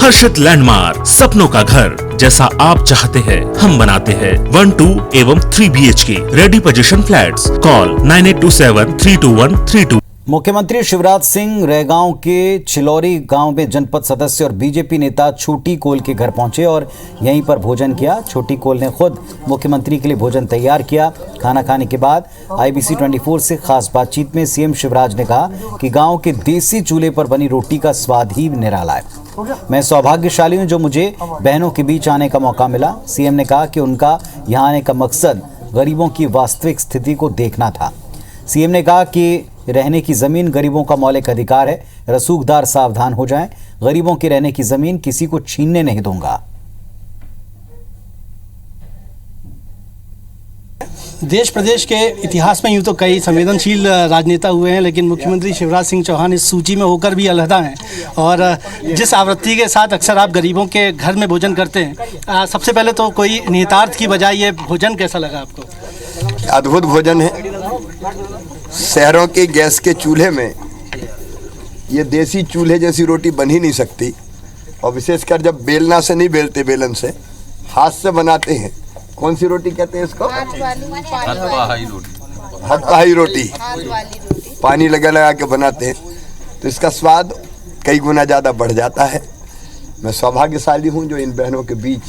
हर्षित landmark, सपनों का घर जैसा आप चाहते हैं हम बनाते हैं। 1, 2 एवं 3 BHK ready position flats. Call 9827321322। मुख्यमंत्री शिवराज सिंह रैगांव के चिलौरी गांव में जनपद सदस्य और बीजेपी नेता छोटी कोल के घर पहुंचे और यहीं पर भोजन किया। छोटी कोल ने खुद मुख्यमंत्री के लिए भोजन तैयार किया। खाना खाने के बाद IBC 24 से खास बातचीत में सीएम शिवराज ने कहा कि गांव के देसी चूल्हे पर बनी रोटी का स्वाद ही निराला है। मैं सौभाग्यशाली हूं जो मुझे बहनों के बीच आने का मौका मिला। सीएम ने कहा कि उनका यहाँ आने का मकसद गरीबों की वास्तविक स्थिति को देखना था। सीएम ने कहा कि रहने की जमीन गरीबों का मौलिक अधिकार है। रसूखदार सावधान हो जाएं, गरीबों की रहने की जमीन किसी को छीनने नहीं दूंगा। देश प्रदेश के इतिहास में यूँ तो कई संवेदनशील राजनेता हुए हैं, लेकिन मुख्यमंत्री शिवराज सिंह चौहान इस सूची में होकर भी अलहदा हैं। और जिस आवृत्ति के साथ अक्सर आप गरीबों के घर में भोजन करते हैं, सबसे पहले तो कोई निहितार्थ की बजाय ये भोजन कैसा लगा आपको? अद्भुत भोजन है। शहरों के गैस के चूल्हे में ये देसी चूल्हे जैसी रोटी बन ही नहीं सकती। और विशेषकर जब बेलना से नहीं बेलते, बेलन से हाथ से बनाते हैं। कौन सी रोटी कहते हैं इसको? हथपाही रोटी। पानी लगा लगा के बनाते हैं तो इसका स्वाद कई गुना ज़्यादा बढ़ जाता है। मैं सौभाग्यशाली हूँ जो इन बहनों के बीच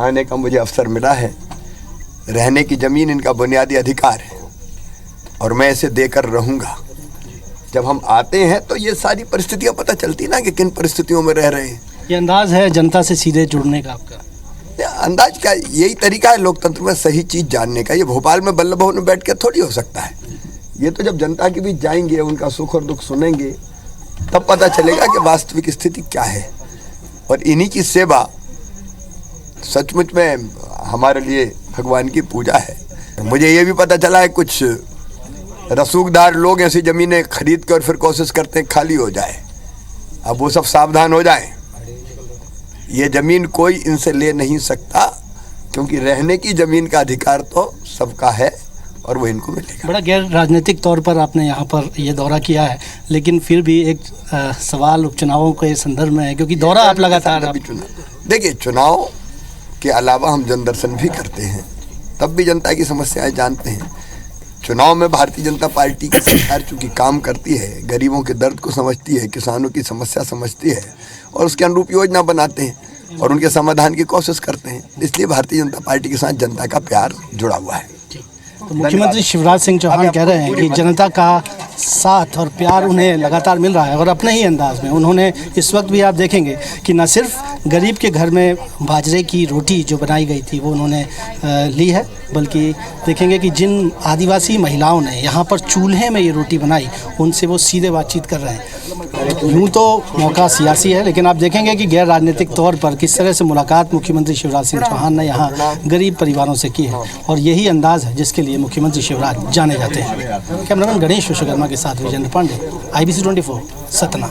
आने का मुझे अवसर मिला है। रहने की ज़मीन इनका बुनियादी अधिकार है और मैं इसे देकर रहूँगा। जब हम आते हैं तो ये सारी परिस्थितियाँ पता चलती ना कि किन परिस्थितियों में रह रहे हैं। ये अंदाज है जनता से सीधे जुड़ने का आपका? अंदाज क्या, यही तरीका है लोकतंत्र में सही चीज़ जानने का। ये भोपाल में बल्लभ भवन में बैठ के थोड़ी हो सकता है। ये तो जब जनता के बीच जाएंगे, उनका सुख और दुख सुनेंगे, तब पता चलेगा कि वास्तविक स्थिति क्या है। और इन्हीं की सेवा सचमुच में हमारे लिए भगवान की पूजा है। मुझे ये भी पता चला है कुछ रसूखदार लोग ऐसी ज़मीनें खरीद कर फिर कोशिश करते हैं खाली हो जाए। अब वो सब सावधान हो जाएं। ये ज़मीन कोई इनसे ले नहीं सकता, क्योंकि रहने की ज़मीन का अधिकार तो सबका है और वो इनको मिलेगा। बड़ा गैर राजनीतिक तौर पर आपने यहाँ पर ये दौरा किया है, लेकिन फिर भी एक सवाल उपचुनावों के संदर्भ में है, क्योंकि दौरा आप लगातार देखिए, चुनाव के अलावा हम जन दर्शन भी करते हैं, तब भी जनता की समस्याएं जानते हैं। चुनाव में भारतीय जनता पार्टी की सरकार चूँकि काम करती है, गरीबों के दर्द को समझती है, किसानों की समस्या समझती है और उसके अनुरूप योजना बनाते हैं और उनके समाधान की कोशिश करते हैं। इसलिए भारतीय जनता पार्टी के साथ जनता का प्यार जुड़ा हुआ है। तो मुख्यमंत्री शिवराज सिंह चौहान कह रहे हैं कि जनता का साथ और प्यार उन्हें लगातार मिल रहा है और अपने ही अंदाज में उन्होंने इस वक्त भी आप देखेंगे कि न सिर्फ गरीब के घर में बाजरे की रोटी जो बनाई गई थी वो उन्होंने ली है, बल्कि देखेंगे कि जिन आदिवासी महिलाओं ने यहाँ पर चूल्हे में ये रोटी बनाई, उनसे वो सीधे बातचीत कर रहे हैं। यूँ तो मौका सियासी है, लेकिन आप देखेंगे कि गैर राजनीतिक तौर पर किस तरह से मुलाकात मुख्यमंत्री शिवराज सिंह चौहान ने यहाँ गरीब परिवारों से की है और यही अंदाज़ है जिसके लिए मुख्यमंत्री शिवराज जाने जाते हैं। कैमरामैन गणेश विश्वकर्मा के साथ विजेंद्र पांडे, IBC 24 सतना।